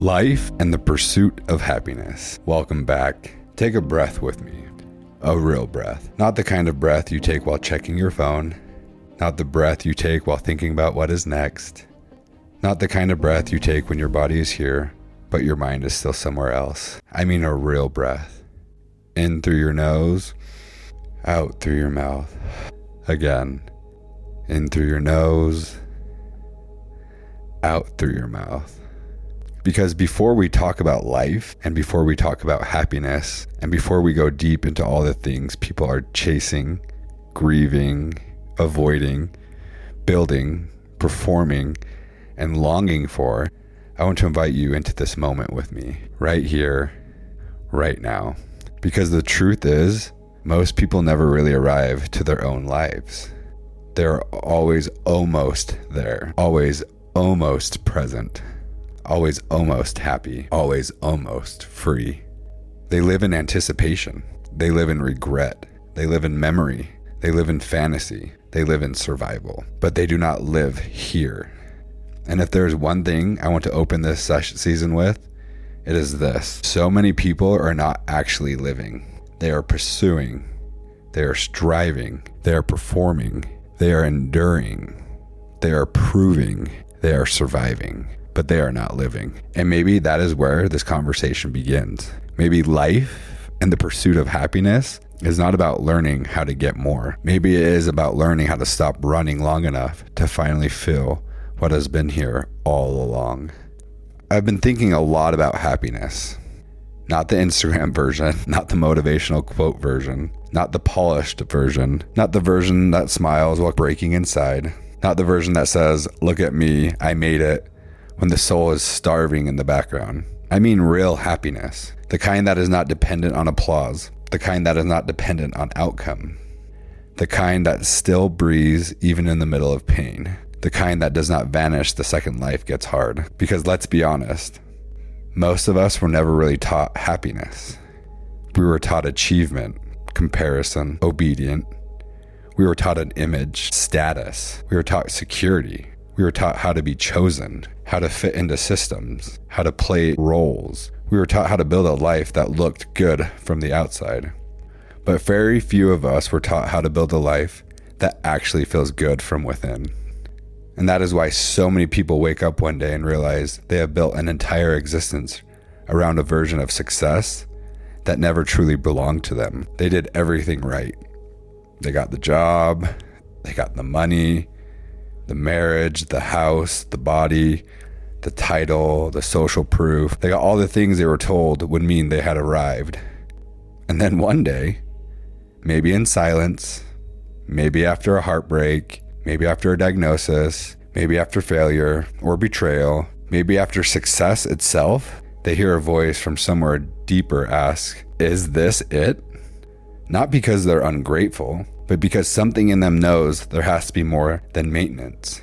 Life and the pursuit of happiness. Welcome back. Take a breath with me. A real breath. Not the kind of breath you take while checking your phone. Not the breath you take while thinking about what is next. Not the kind of breath you take when your body is here, but your mind is still somewhere else. I mean a real breath. In through your nose, out through your mouth. Again. In through your nose, out through your mouth. Because before we talk about life, and before we talk about happiness, and before we go deep into all the things people are chasing, grieving, avoiding, building, performing, and longing for, I want to invite you into this moment with me, right here, right now. Because the truth is, most people never really arrive to their own lives. They're always almost there, always almost present. Always almost happy, always almost free. They live in anticipation. They live in regret. They live in memory. They live in fantasy. They live in survival. But they do not live here. And if there's one thing I want to open this season with, it is this. So many people are not actually living. They are pursuing. They are striving. They are performing. They are enduring. They are proving. They are surviving. But they are not living. And maybe that is where this conversation begins. Maybe life and the pursuit of happiness is not about learning how to get more. Maybe it is about learning how to stop running long enough to finally feel what has been here all along. I've been thinking a lot about happiness. Not the Instagram version, not the motivational quote version, not the polished version, not the version that smiles while breaking inside, not the version that says, "Look at me, I made it," when the soul is starving in the background. I mean real happiness. The kind that is not dependent on applause. The kind that is not dependent on outcome. The kind that still breathes even in the middle of pain. The kind that does not vanish the second life gets hard. Because let's be honest, most of us were never really taught happiness. We were taught achievement, comparison, obedient. We were taught an image, status. We were taught security. We were taught how to be chosen, how to fit into systems, how to play roles. We were taught how to build a life that looked good from the outside. But very few of us were taught how to build a life that actually feels good from within. And that is why so many people wake up one day and realize they have built an entire existence around a version of success that never truly belonged to them. They did everything right. They got the job, they got the money, the marriage, the house, the body, the title, the social proof. They got all the things they were told would mean they had arrived. And then one day, maybe in silence, maybe after a heartbreak, maybe after a diagnosis, maybe after failure or betrayal, maybe after success itself, they hear a voice from somewhere deeper ask, "Is this it?" Not because they're ungrateful, but because something in them knows there has to be more than maintenance,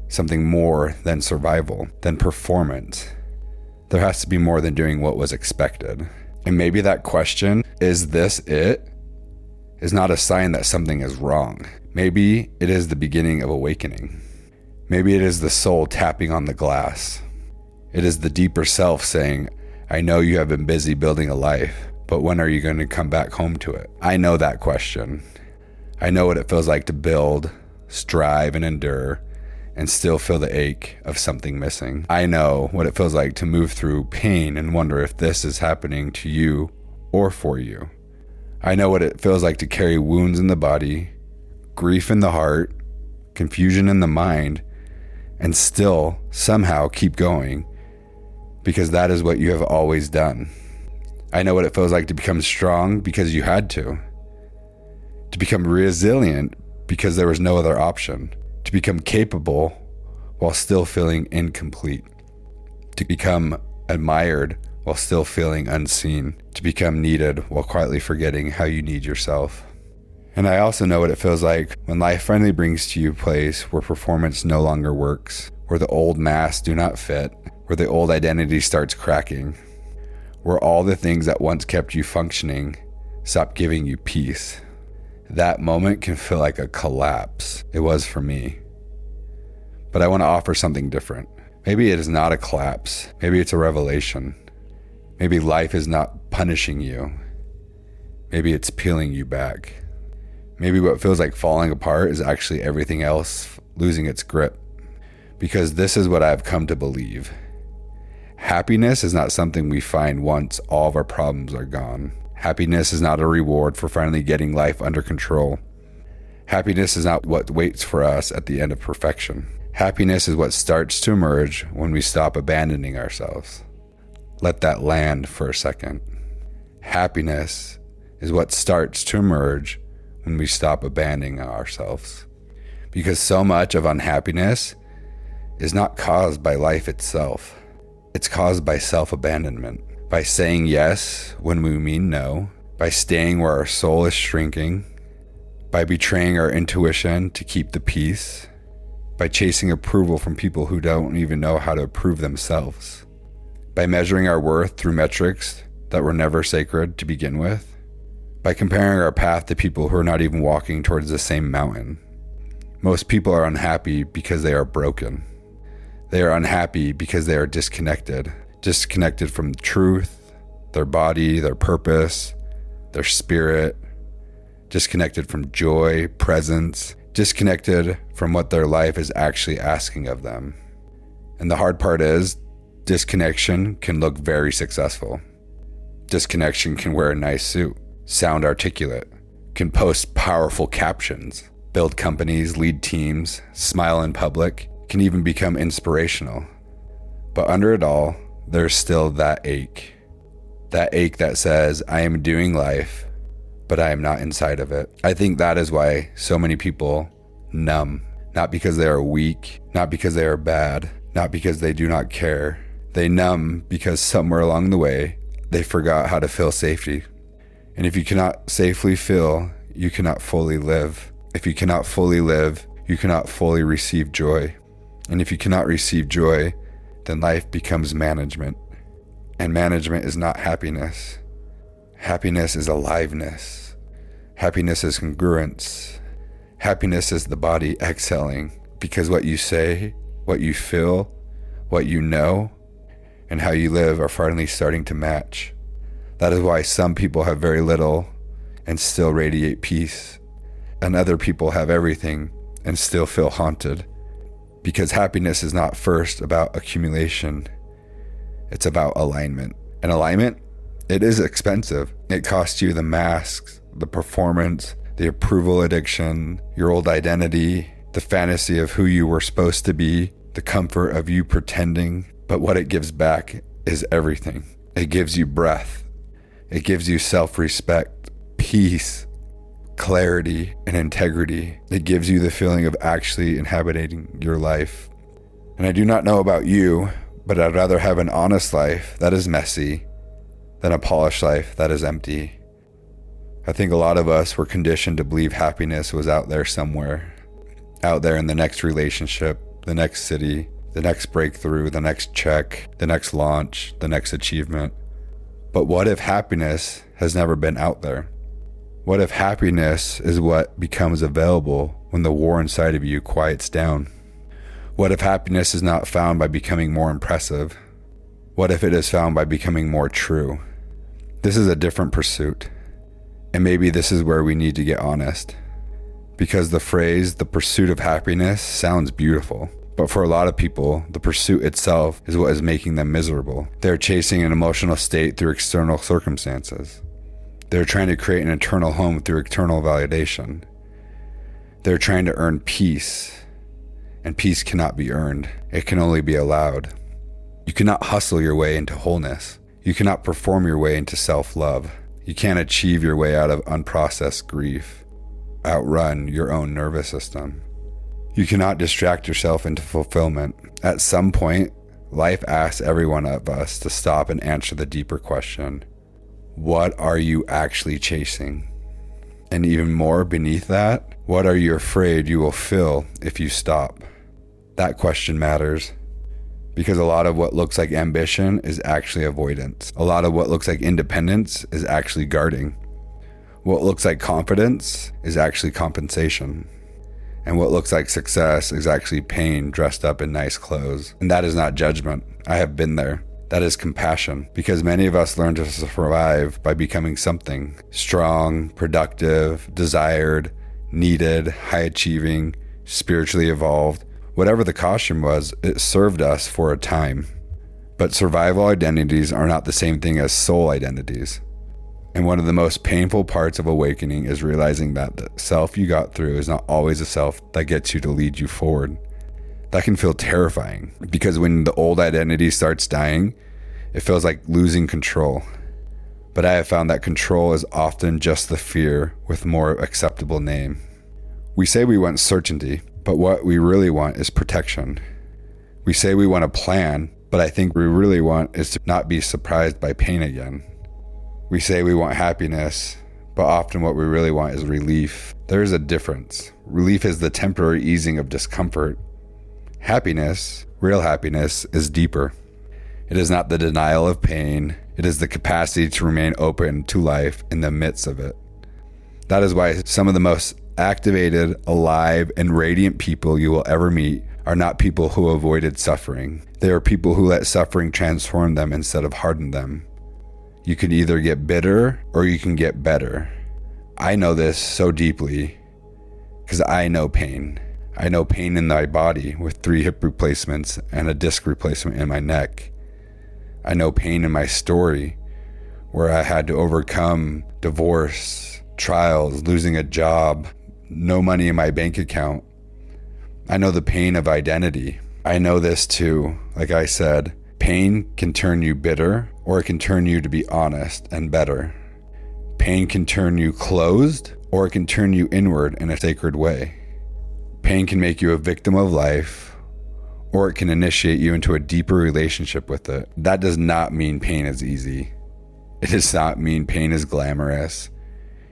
something more than survival, than performance. There has to be more than doing what was expected. And maybe that question, "Is this it?" is not a sign that something is wrong. Maybe it is the beginning of awakening. Maybe it is the soul tapping on the glass. It is the deeper self saying, "I know you have been busy building a life, but when are you going to come back home to it?" I know that question. I know what it feels like to build, strive, and endure, and still feel the ache of something missing. I know what it feels like to move through pain and wonder if this is happening to you or for you. I know what it feels like to carry wounds in the body, grief in the heart, confusion in the mind, and still somehow keep going, because that is what you have always done. I know what it feels like to become strong because you had to become resilient because there was no other option, to become capable while still feeling incomplete, to become admired while still feeling unseen, to become needed while quietly forgetting how you need yourself. And I also know what it feels like when life finally brings to you a place where performance no longer works, where the old masks do not fit, where the old identity starts cracking, where all the things that once kept you functioning stop giving you peace. That moment can feel like a collapse. It was for me. But I want to offer something different. Maybe it is not a collapse. Maybe it's a revelation. Maybe life is not punishing you. Maybe it's peeling you back. Maybe what feels like falling apart is actually everything else losing its grip. Because this is what I've come to believe. Happiness is not something we find once all of our problems are gone. Happiness is not a reward for finally getting life under control. Happiness is not what waits for us at the end of perfection. Happiness is what starts to emerge when we stop abandoning ourselves. Let that land for a second. Happiness is what starts to emerge when we stop abandoning ourselves. Because so much of unhappiness is not caused by life itself. It's caused by self-abandonment, by saying yes when we mean no, by staying where our soul is shrinking, by betraying our intuition to keep the peace, by chasing approval from people who don't even know how to approve themselves, by measuring our worth through metrics that were never sacred to begin with, by comparing our path to people who are not even walking towards the same mountain. Most people are unhappy because they are broken. They are unhappy because they are disconnected from truth, their body, their purpose, their spirit, disconnected from joy, presence, disconnected from what their life is actually asking of them. And the hard part is, disconnection can look very successful. Disconnection can wear a nice suit, sound articulate, can post powerful captions, build companies, lead teams, smile in public, can even become inspirational. But under it all, there's still that ache that says, I am doing life, but I am not inside of it. I think that is why so many people numb, not because they are weak, not because they are bad, not because they do not care. They numb because somewhere along the way, they forgot how to feel safety. And if you cannot safely feel, you cannot fully live. If you cannot fully live, you cannot fully receive joy. And if you cannot receive joy, then life becomes management. And management is not happiness. Happiness is aliveness. Happiness is congruence. Happiness is the body exhaling, because what you say, what you feel, what you know, and how you live are finally starting to match. That is why some people have very little and still radiate peace, and other people have everything and still feel haunted. Because happiness is not first about accumulation, it's about alignment. And alignment, it is expensive. It costs you the masks, the performance, the approval addiction, your old identity, the fantasy of who you were supposed to be, the comfort of you pretending. But what it gives back is everything. It gives you breath. It gives you self-respect, peace, clarity, and integrity. It gives you the feeling of actually inhabiting your life. And I do not know about you, but I'd rather have an honest life that is messy than a polished life that is empty. I think a lot of us were conditioned to believe happiness was out there somewhere, out there in the next relationship, the next city, the next breakthrough, the next check, the next launch, the next achievement. But what if happiness has never been out there? What if happiness is what becomes available when the war inside of you quiets down? What if happiness is not found by becoming more impressive? What if it is found by becoming more true? This is a different pursuit. And maybe this is where we need to get honest. Because the phrase, the pursuit of happiness, sounds beautiful. But for a lot of people, the pursuit itself is what is making them miserable. They're chasing an emotional state through external circumstances. They're trying to create an eternal home through external validation. They're trying to earn peace, and peace cannot be earned. It can only be allowed. You cannot hustle your way into wholeness. You cannot perform your way into self-love. You can't achieve your way out of unprocessed grief, outrun your own nervous system. You cannot distract yourself into fulfillment. At some point, life asks every one of us to stop and answer the deeper question: what are you actually chasing? And even more beneath that, what are you afraid you will feel if you stop? That question matters, because a lot of what looks like ambition is actually avoidance. A lot of what looks like independence is actually guarding. What looks like confidence is actually compensation. And what looks like success is actually pain dressed up in nice clothes. And that is not judgment. I have been there. That is compassion, because many of us learn to survive by becoming something strong, productive, desired, needed, high achieving, spiritually evolved. Whatever the costume was, it served us for a time. But survival identities are not the same thing as soul identities. And one of the most painful parts of awakening is realizing that the self you got through is not always a self that gets you to lead you forward. That can feel terrifying, because when the old identity starts dying, it feels like losing control. But I have found that control is often just the fear with more acceptable name. We say we want certainty, but what we really want is protection. We say we want a plan, but I think we really want is to not be surprised by pain again. We say we want happiness, but often what we really want is relief. There is a difference. Relief is the temporary easing of discomfort. Happiness, real happiness, is deeper. It is not the denial of pain. It is the capacity to remain open to life in the midst of it. That is why some of the most activated, alive, and radiant people you will ever meet are not people who avoided suffering. They are people who let suffering transform them instead of harden them. You can either get bitter or you can get better. I know this so deeply because I know pain. I know pain in my body with 3 hip replacements and a disc replacement in my neck. I know pain in my story where I had to overcome divorce, trials, losing a job, no money in my bank account. I know the pain of identity. I know this too. Like I said, pain can turn you bitter or it can turn you to be honest and better. Pain can turn you closed or it can turn you inward in a sacred way. Pain can make you a victim of life, or it can initiate you into a deeper relationship with it. That does not mean pain is easy. It does not mean pain is glamorous.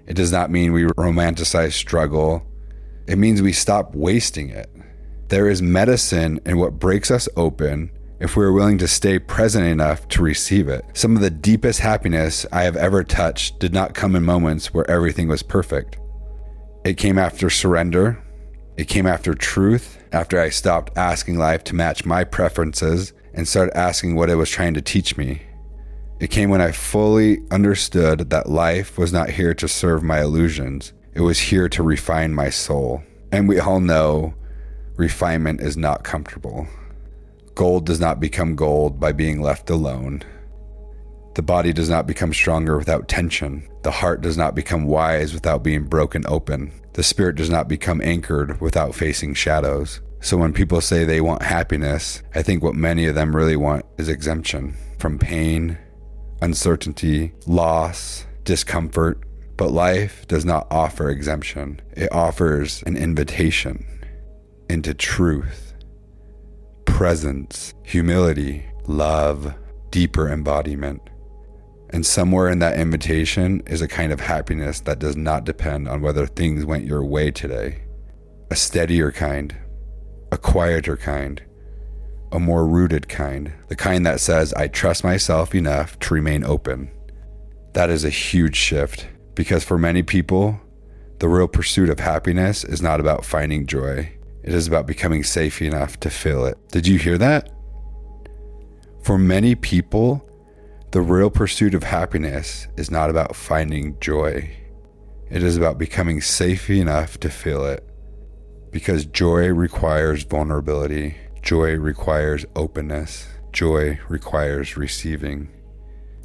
It does not mean we romanticize struggle. It means we stop wasting it. There is medicine in what breaks us open if we are willing to stay present enough to receive it. Some of the deepest happiness I have ever touched did not come in moments where everything was perfect. It came after surrender. It came after truth, after I stopped asking life to match my preferences and started asking what it was trying to teach me. It came when I fully understood that life was not here to serve my illusions. It was here to refine my soul. And we all know refinement is not comfortable. Gold does not become gold by being left alone. The body does not become stronger without tension. The heart does not become wise without being broken open. The spirit does not become anchored without facing shadows. So when people say they want happiness, I think what many of them really want is exemption from pain, uncertainty, loss, discomfort. But life does not offer exemption. It offers an invitation into truth, presence, humility, love, deeper embodiment. And somewhere in that invitation is a kind of happiness that does not depend on whether things went your way today. A steadier kind, a quieter kind, a more rooted kind, the kind that says, I trust myself enough to remain open. That is a huge shift, because for many people, the real pursuit of happiness is not about finding joy. It is about becoming safe enough to feel it. Did you hear that? For many people, the real pursuit of happiness is not about finding joy. It is about becoming safe enough to feel it. Because joy requires vulnerability. Joy requires openness. Joy requires receiving.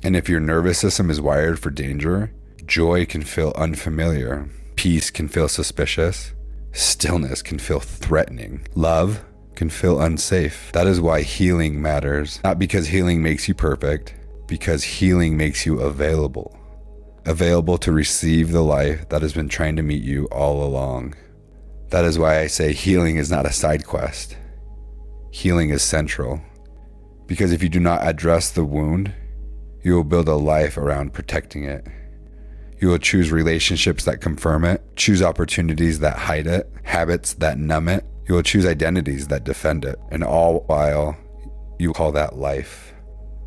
And if your nervous system is wired for danger, joy can feel unfamiliar. Peace can feel suspicious. Stillness can feel threatening. Love can feel unsafe. That is why healing matters. Not because healing makes you perfect, because healing makes you available. Available to receive the life that has been trying to meet you all along. That is why I say healing is not a side quest. Healing is central. Because if you do not address the wound, you will build a life around protecting it. You will choose relationships that confirm it, choose opportunities that hide it, habits that numb it. You will choose identities that defend it, and all while you call that life.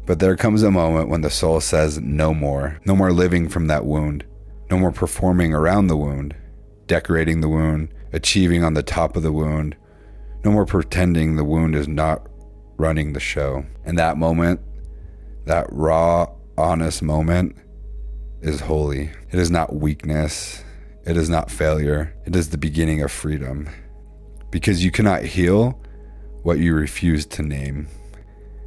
But there comes a moment when the soul says no more living from that wound, no more performing around the wound, decorating the wound, achieving on the top of the wound. No more pretending the wound is not running the show. And that moment, that raw, honest moment, is holy. It is not weakness. It is not failure. It is the beginning of freedom. Because you cannot heal what you refuse to name.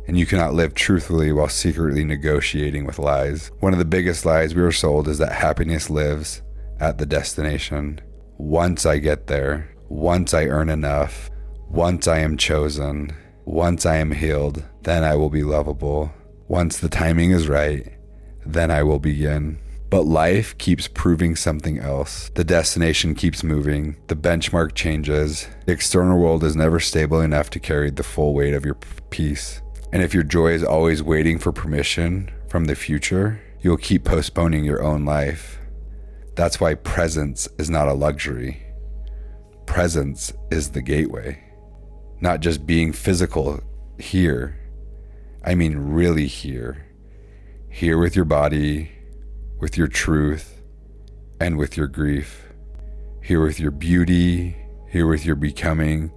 And you cannot live truthfully while secretly negotiating with lies. One of the biggest lies we were sold is that happiness lives at the destination. Once I get there, once I earn enough, once I am chosen, once I am healed, then I will be lovable. Once the timing is right, then I will begin. But life keeps proving something else. The destination keeps moving. The benchmark changes. The external world is never stable enough to carry the full weight of your peace. And if your joy is always waiting for permission from the future, you'll keep postponing your own life. That's why presence is not a luxury. Presence is the gateway. Not just being physical here. I mean really here. Here with your body, with your truth, and with your grief. Here with your beauty, here with your becoming,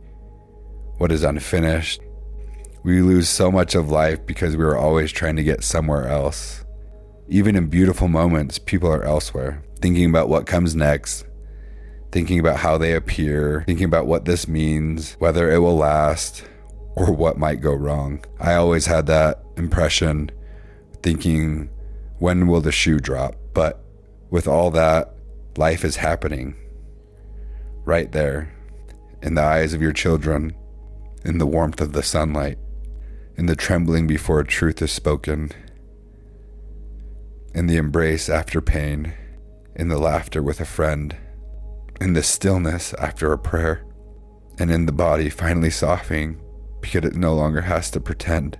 what is unfinished. We lose so much of life because we are always trying to get somewhere else. Even in beautiful moments, people are elsewhere, thinking about what comes next, thinking about how they appear, thinking about what this means, whether it will last, or what might go wrong. I always had that impression, thinking, when will the shoe drop? But with all that, life is happening right there, in the eyes of your children, in the warmth of the sunlight, in the trembling before truth is spoken, in the embrace after pain, in the laughter with a friend, in the stillness after a prayer, and in the body finally softening because it no longer has to pretend.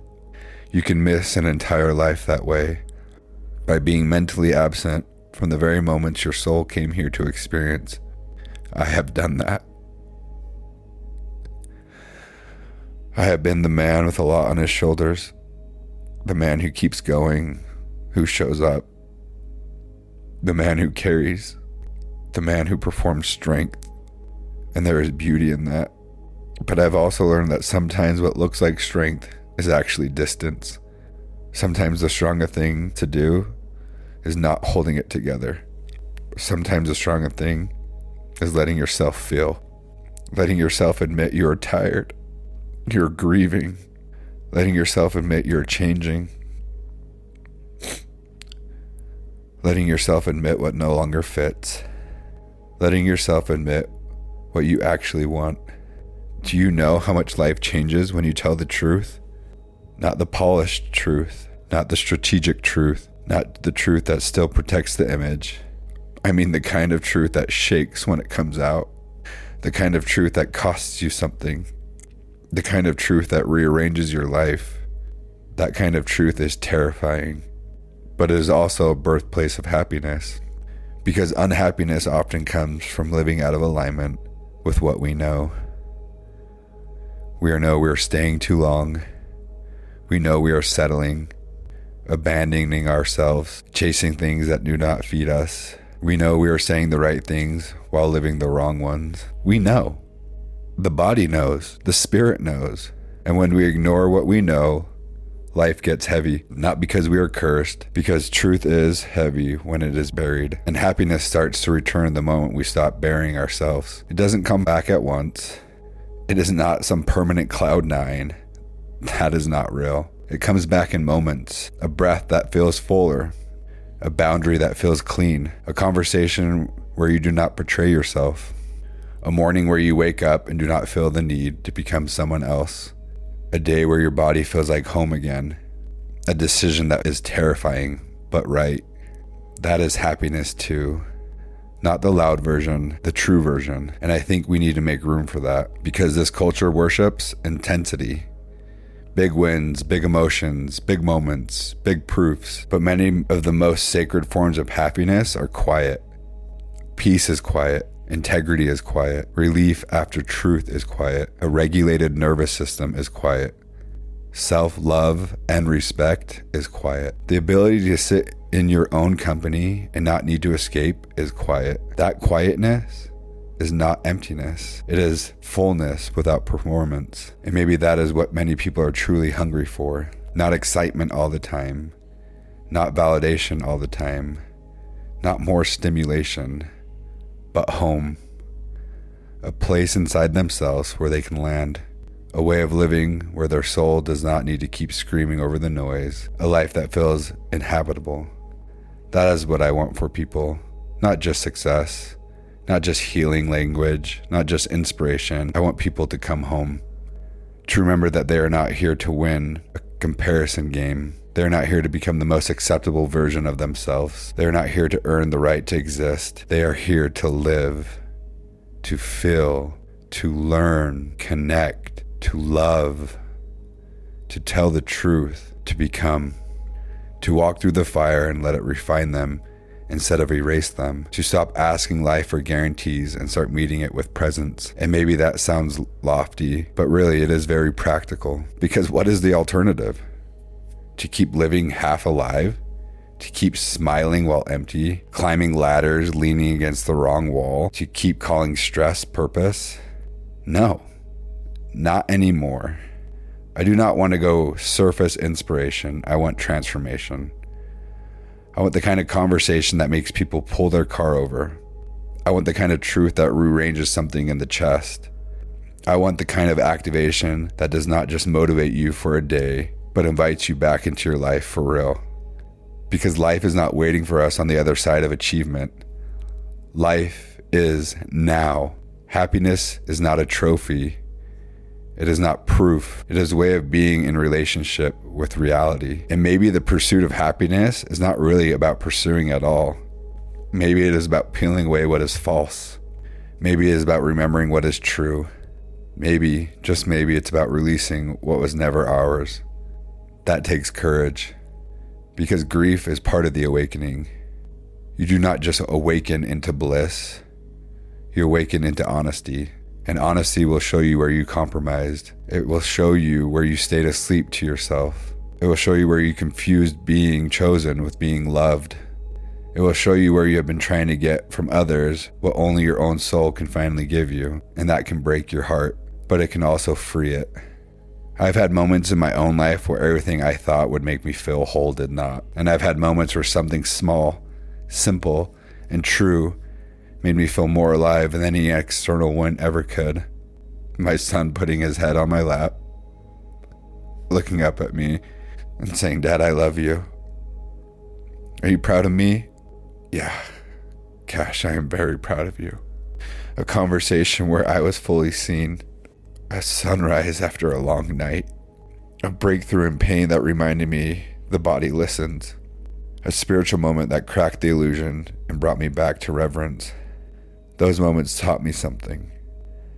You can miss an entire life that way, by being mentally absent from the very moments your soul came here to experience. I have done that. I have been the man with a lot on his shoulders, the man who keeps going, who shows up, the man who carries, the man who performs strength, and there is beauty in that. But I've also learned that sometimes what looks like strength is actually distance. Sometimes the stronger thing to do is not holding it together. Sometimes the stronger thing is letting yourself feel, letting yourself admit you're tired, you're grieving, letting yourself admit you're changing, letting yourself admit what no longer fits, letting yourself admit what you actually want. Do you know how much life changes when you tell the truth? Not the polished truth, not the strategic truth, not the truth that still protects the image. I mean the kind of truth that shakes when it comes out, the kind of truth that costs you something, the kind of truth that rearranges your life. That kind of truth is terrifying, but it is also a birthplace of happiness, because unhappiness often comes from living out of alignment with what we know. We know we are staying too long. We know we are settling, abandoning ourselves, chasing things that do not feed us. We know we are saying the right things while living the wrong ones. We know. The body knows. The spirit knows. And when we ignore what we know, life gets heavy. Not because we are cursed, because truth is heavy when it is buried. And happiness starts to return the moment we stop burying ourselves. It doesn't come back at once. It is not some permanent cloud nine. That is not real. It comes back in moments. A breath that feels fuller. A boundary that feels clean. A conversation where you do not betray yourself. A morning where you wake up and do not feel the need to become someone else. A day where your body feels like home again. A decision that is terrifying, but right. That is happiness too. Not the loud version, the true version. And I think we need to make room for that, because this culture worships intensity. Big wins, big emotions, big moments, big proofs. But many of the most sacred forms of happiness are quiet. Peace is quiet. Integrity is quiet. Relief after truth is quiet. A regulated nervous system is quiet. Self-love and respect is quiet. The ability to sit in your own company and not need to escape is quiet. That quietness is not emptiness. It is fullness without performance. And maybe that is what many people are truly hungry for. Not excitement all the time. Not validation all the time. Not more stimulation. But home. A place inside themselves where they can land. A way of living where their soul does not need to keep screaming over the noise. A life that feels inhabitable. That is what I want for people. Not just success. Not just healing language, not just inspiration. I want people to come home, to remember that they are not here to win a comparison game. They are not here to become the most acceptable version of themselves. They are not here to earn the right to exist. They are here to live, to feel, to learn, connect, to love, to tell the truth, to become, to walk through the fire and let it refine them instead of erase them, to stop asking life for guarantees and start meeting it with presence. And maybe that sounds lofty, but really it is very practical. Because what is the alternative? To keep living half alive? To keep smiling while empty? Climbing ladders, leaning against the wrong wall? To keep calling stress purpose? No, not anymore. I do not want to go surface inspiration. I want transformation. I want the kind of conversation that makes people pull their car over. I want the kind of truth that rearranges something in the chest. I want the kind of activation that does not just motivate you for a day, but invites you back into your life for real. Because life is not waiting for us on the other side of achievement. Life is now. Happiness is not a trophy. It is not proof. It is a way of being in relationship with reality. And maybe the pursuit of happiness is not really about pursuing at all. Maybe it is about peeling away what is false. Maybe it is about remembering what is true. Maybe, just maybe, it's about releasing what was never ours. That takes courage. Because grief is part of the awakening. You do not just awaken into bliss. You awaken into honesty. And honesty will show you where you compromised. It will show you where you stayed asleep to yourself. It will show you where you confused being chosen with being loved. It will show you where you have been trying to get from others what only your own soul can finally give you. And that can break your heart, but it can also free it. I've had moments in my own life where everything I thought would make me feel whole did not. And I've had moments where something small, simple, and true made me feel more alive than any external one ever could. My son putting his head on my lap, looking up at me and saying, "Dad, I love you. Are you proud of me?" Yeah. Gosh, I am very proud of you. A conversation where I was fully seen. A sunrise after a long night. A breakthrough in pain that reminded me the body listens. A spiritual moment that cracked the illusion and brought me back to reverence. Those moments taught me something.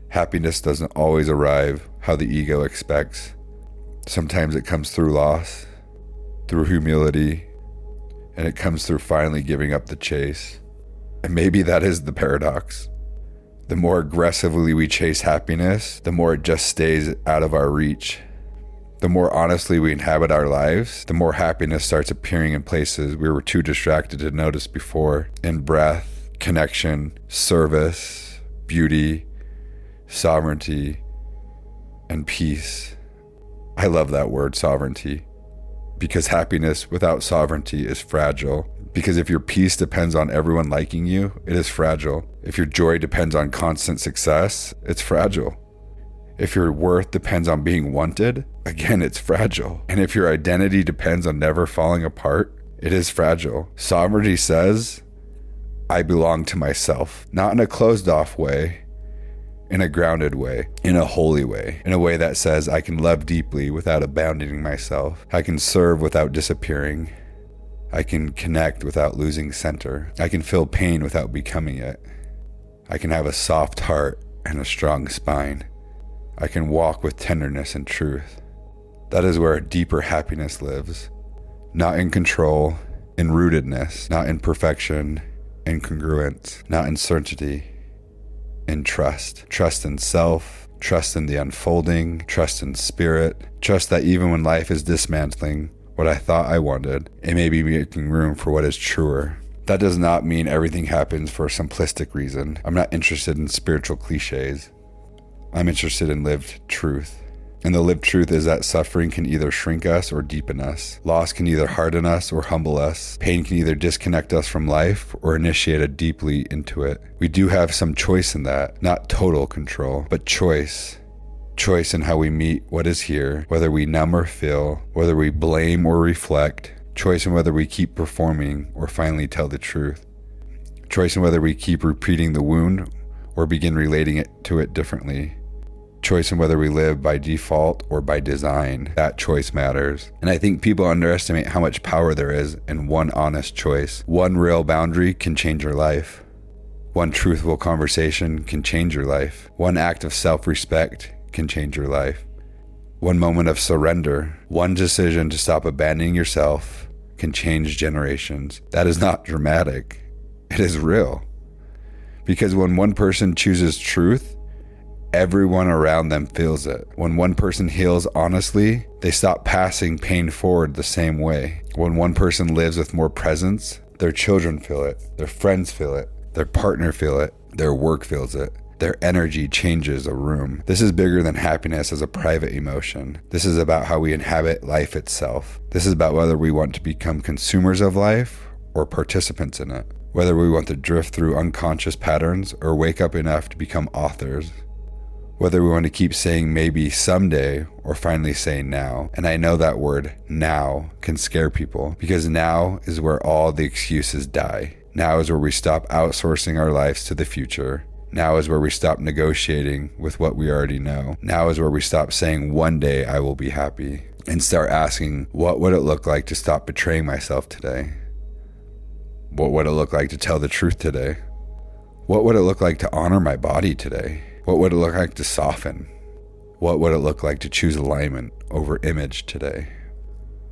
Happiness doesn't always arrive how the ego expects. Sometimes it comes through loss, through humility, and it comes through finally giving up the chase. And maybe that is the paradox. The more aggressively we chase happiness, the more it just stays out of our reach. The more honestly we inhabit our lives, the more happiness starts appearing in places we were too distracted to notice before. In breath, connection, service, beauty, sovereignty, and peace. I love that word, sovereignty, because happiness without sovereignty is fragile. Because if your peace depends on everyone liking you, it is fragile. If your joy depends on constant success, it's fragile. If your worth depends on being wanted, again, it's fragile. And if your identity depends on never falling apart, it is fragile. Sovereignty says, I belong to myself, not in a closed off way, in a grounded way, in a holy way, in a way that says I can love deeply without abandoning myself. I can serve without disappearing. I can connect without losing center. I can feel pain without becoming it. I can have a soft heart and a strong spine. I can walk with tenderness and truth. That is where a deeper happiness lives. Not in control, in rootedness, not in perfection, in congruence, not in certainty, in trust. Trust in self, trust in the unfolding, trust in spirit, trust that even when life is dismantling what I thought I wanted, it may be making room for what is truer. That does not mean everything happens for a simplistic reason. I'm not interested in spiritual cliches. I'm interested in lived truth. And the lived truth is that suffering can either shrink us or deepen us. Loss can either harden us or humble us. Pain can either disconnect us from life or initiate us deeply into it. We do have some choice in that, not total control, but choice. Choice in how we meet what is here, whether we numb or fill, whether we blame or reflect. Choice in whether we keep performing or finally tell the truth. Choice in whether we keep repeating the wound or begin relating to it differently. Choice in whether we live by default or by design. That choice matters. And I think people underestimate how much power there is in one honest choice. One real boundary can change your life. One truthful conversation can change your life. One act of self-respect can change your life. One moment of surrender, one decision to stop abandoning yourself can change generations. That is not dramatic. It is real. Because when one person chooses truth, everyone around them feels it. When one person heals honestly, they stop passing pain forward the same way. When one person lives with more presence, their children feel it, their friends feel it, their partner feel it, their work feels it. Their energy changes a room. This is bigger than happiness as a private emotion. This is about how we inhabit life itself. This is about whether we want to become consumers of life or participants in it. Whether we want to drift through unconscious patterns or wake up enough to become authors. Whether we want to keep saying maybe someday or finally say now. And I know that word now can scare people because now is where all the excuses die. Now is where we stop outsourcing our lives to the future. Now is where we stop negotiating with what we already know. Now is where we stop saying one day I will be happy and start asking, what would it look like to stop betraying myself today? What would it look like to tell the truth today? What would it look like to honor my body today? What would it look like to soften? What would it look like to choose alignment over image today?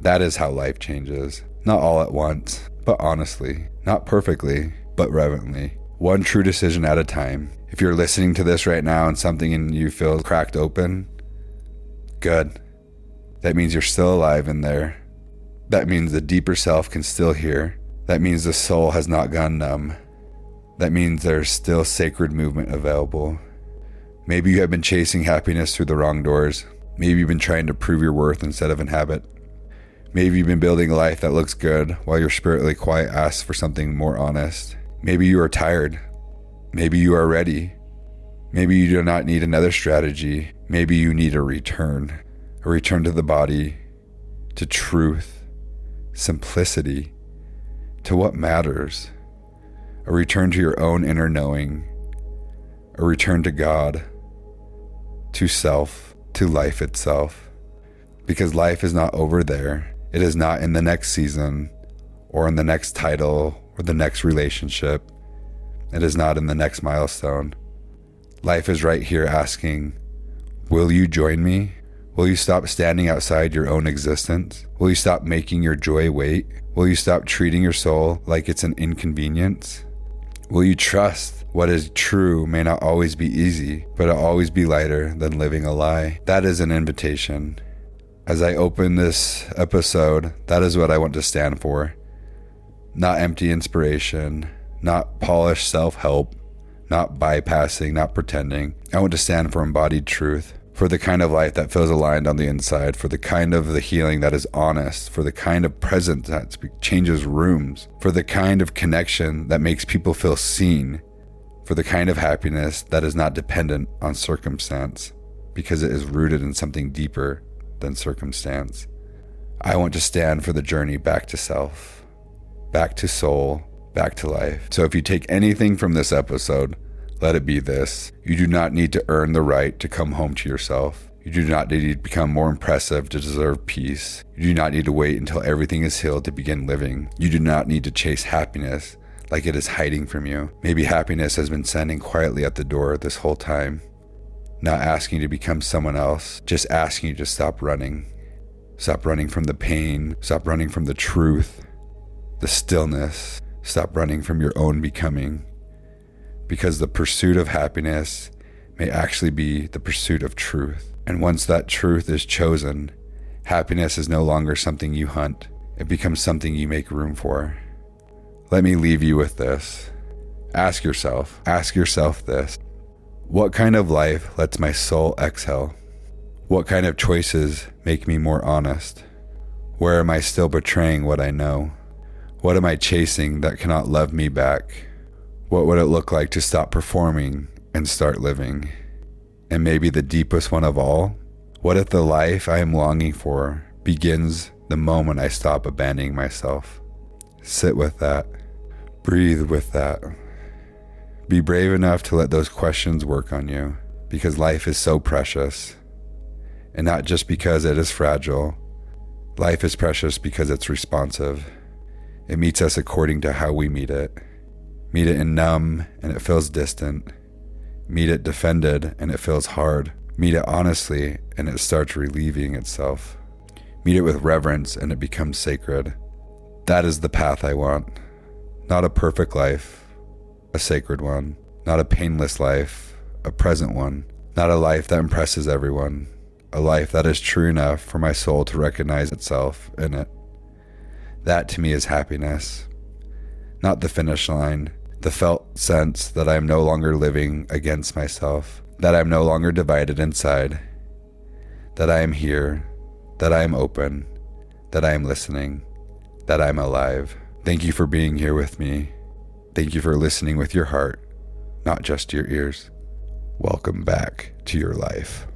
That is how life changes. Not all at once, but honestly. Not perfectly, but reverently. One true decision at a time. If you're listening to this right now and something in you feels cracked open, good. That means you're still alive in there. That means the deeper self can still hear. That means the soul has not gone numb. That means there's still sacred movement available. Maybe you have been chasing happiness through the wrong doors. Maybe you've been trying to prove your worth instead of inhabit. Maybe you've been building a life that looks good while your spiritly quiet asks for something more honest. Maybe you are tired. Maybe you are ready. Maybe you do not need another strategy. Maybe you need a return to the body, to truth, simplicity, to what matters, a return to your own inner knowing, a return to God, to self, to life itself. Because life is not over there. It is not in the next season or in the next title or the next relationship. It is not in the next milestone. Life is right here asking, will you join me? Will you stop standing outside your own existence? Will you stop making your joy wait? Will you stop treating your soul like it's an inconvenience? Will you trust what is true may not always be easy, but it'll always be lighter than living a lie? That is an invitation. As I open this episode, that is what I want to stand for. Not empty inspiration, not polished self-help, not bypassing, not pretending. I want to stand for embodied truth, for the kind of life that feels aligned on the inside, for the kind of the healing that is honest, for the kind of presence that changes rooms, for the kind of connection that makes people feel seen, for the kind of happiness that is not dependent on circumstance, because it is rooted in something deeper than circumstance. I want to stand for the journey back to self, back to soul, back to life. So if you take anything from this episode, let it be this. You do not need to earn the right to come home to yourself. You do not need to become more impressive to deserve peace. You do not need to wait until everything is healed to begin living. You do not need to chase happiness like it is hiding from you. Maybe happiness has been standing quietly at the door this whole time, not asking you to become someone else, just asking you to stop running. Stop running from the pain. Stop running from the truth, the stillness. Stop running from your own becoming. Because the pursuit of happiness may actually be the pursuit of truth. And once that truth is chosen, happiness is no longer something you hunt. It becomes something you make room for. Let me leave you with this. Ask yourself this. What kind of life lets my soul exhale? What kind of choices make me more honest? Where am I still betraying what I know? What am I chasing that cannot love me back? What would it look like to stop performing and start living? And maybe the deepest one of all, what if the life I am longing for begins the moment I stop abandoning myself? Sit with that. Breathe with that. Be brave enough to let those questions work on you, because life is so precious. And not just because it is fragile. Life is precious because it's responsive. It meets us according to how we meet it. Meet it in numb and it feels distant. Meet it defended and it feels hard. Meet it honestly and it starts relieving itself. Meet it with reverence and it becomes sacred. That is the path I want. Not a perfect life, a sacred one. Not a painless life, a present one. Not a life that impresses everyone. A life that is true enough for my soul to recognize itself in it. That to me is happiness. Not the finish line, the felt sense that I am no longer living against myself, that I am no longer divided inside, that I am here, that I am open, that I am listening, that I am alive. Thank you for being here with me. Thank you for listening with your heart, not just your ears. Welcome back to your life.